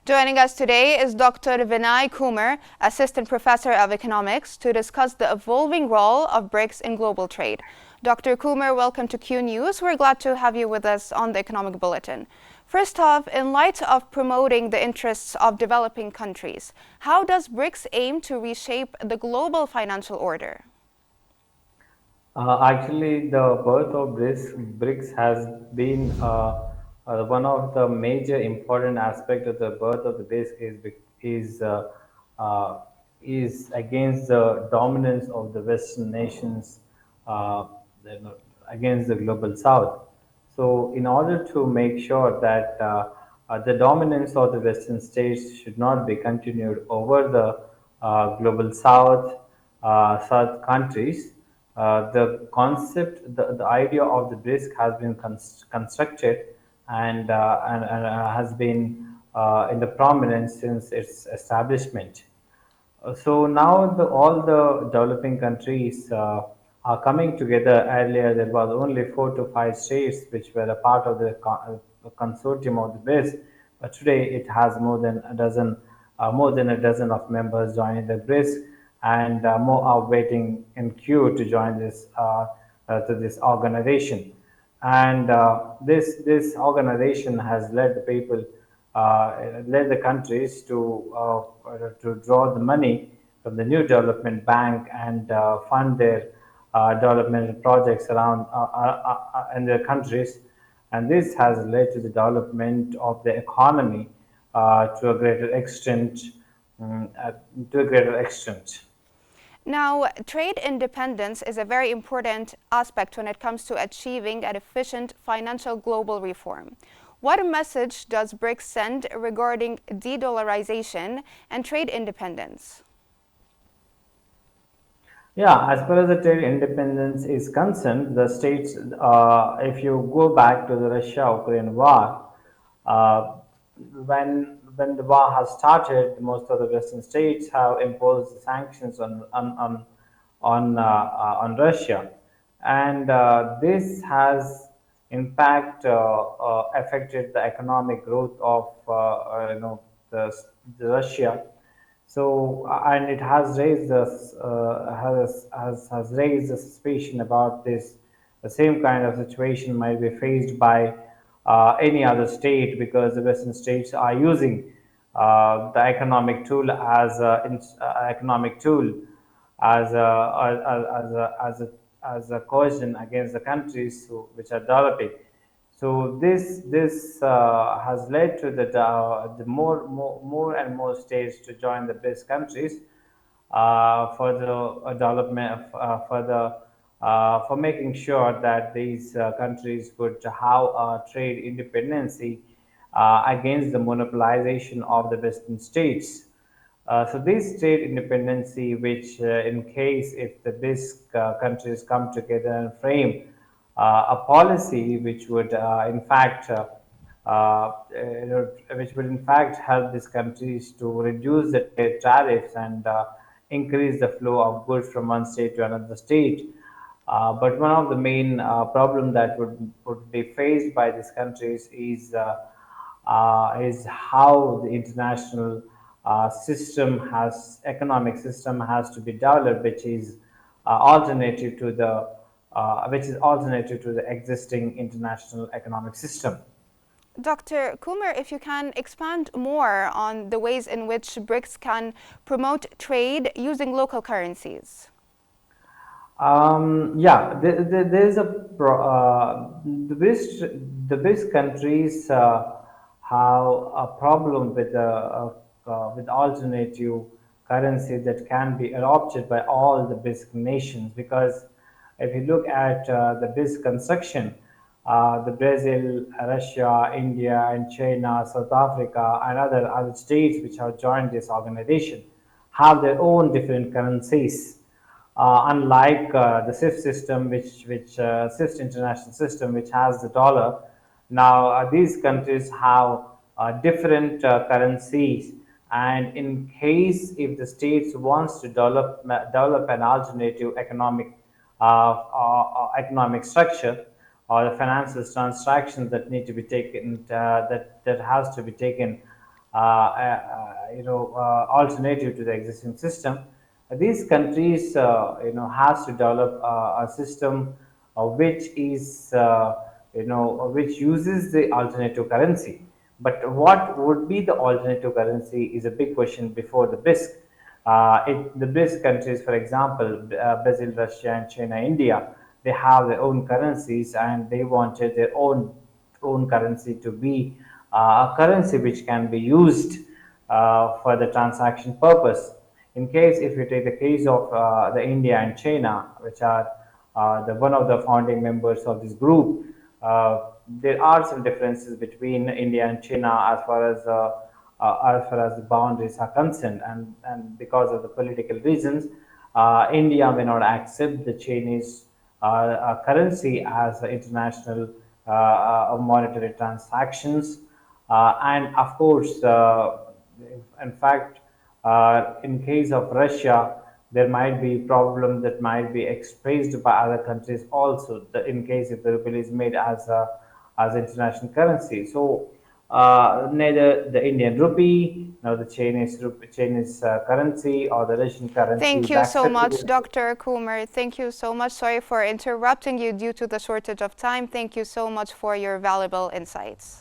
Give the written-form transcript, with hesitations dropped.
Joining us today is Dr. Vinay Kumar, Assistant Professor of Economics, to discuss the evolving role of BRICS in global trade. Dr. Kumar, welcome to Q News. We're glad to have you with us on the Economic Bulletin. First off, in light of promoting the interests of developing countries, how does BRICS aim to reshape the global financial order? Actually, the birth of BRICS has been one of the major important aspect of the birth of the BRICS uh, is against the dominance of the Western nations uh, you know, against the global South. So, in order to make sure that the dominance of the Western states should not be continued over the global South countries, the concept, the idea of the BRICS has been constructed and has been in the prominence since its establishment. So now all the developing countries are coming together. Earlier, there was only 4 to 5 states which were a part of the consortium of the BRICS, but today it has more than a dozen of members joining the BRICS, and more are waiting in queue to join this organization. And this organization has led the people, led the countries to draw the money from the new development bank and fund their development projects around in their countries. And this has led to the development of the economy to a greater extent. mm, uh, to a greater extent. Now, trade independence is a very important aspect when it comes to achieving an efficient financial global reform. What message does BRICS send regarding de-dollarization and trade independence? Yeah, as far as the trade independence is concerned, the states, if you go back to the Russia-Ukraine war, uh, when the war has started, most of the Western states have imposed sanctions on Russia, and this has in fact affected the economic growth of the Russia. So, and it has raised has raised the suspicion about this. The same kind of situation might be faced by any other state, because the Western states are using the economic tool as economic tool as a caution against the countries which are developing. So this has led to the more and more states to join the BRICS countries for the development for making sure that these countries would have trade independency against the monopolization of the Western states. So this state independency, which in case if the BRICS countries come together and frame a policy which would in fact which would in fact help these countries to reduce the trade tariffs and increase the flow of goods from one state to another state. But one of the main problem that would be faced by these countries is how the international economic system has to be developed, which is alternative to the existing international economic system. Dr. Kumar, if you can expand more on the ways in which BRICS can promote trade using local currencies. Yeah, there's the BRICS countries have a problem with alternative currency that can be adopted by all the BRICS nations, because if you look at the BRICS construction, the Brazil, Russia, India, and China, South Africa, and other states which have joined this organization have their own different currencies. Unlike the SIFT system, which SIFT international system, which has the dollar. Now these countries have different currencies, and in case if the states wants to develop an alternative economic structure, or the financial transactions that need to be taken that has to be taken alternative to the existing system. These countries, has to develop a system which is, which uses the alternative currency. But what would be the alternative currency is a big question before the BISC. The BRICS countries, for example, Brazil, Russia, and China, India, they have their own currencies, and they wanted their own currency to be a currency which can be used for the transaction purpose. In case, if you take the case of the India and China, which are the one of the founding members of this group, there are some differences between India and China as far as the boundaries are concerned, and because of the political reasons, India may not accept the Chinese currency as international monetary transactions, and of course, in fact, in case of Russia, there might be problem that might be expressed by other countries also. In case if the ruble is made as international currency, so neither the Indian rupee nor the Chinese currency or the Russian currency Thank is you so accepted. much, Dr. Kumar. Thank you so much. Sorry for interrupting you due to the shortage of time. Thank you so much for your valuable insights.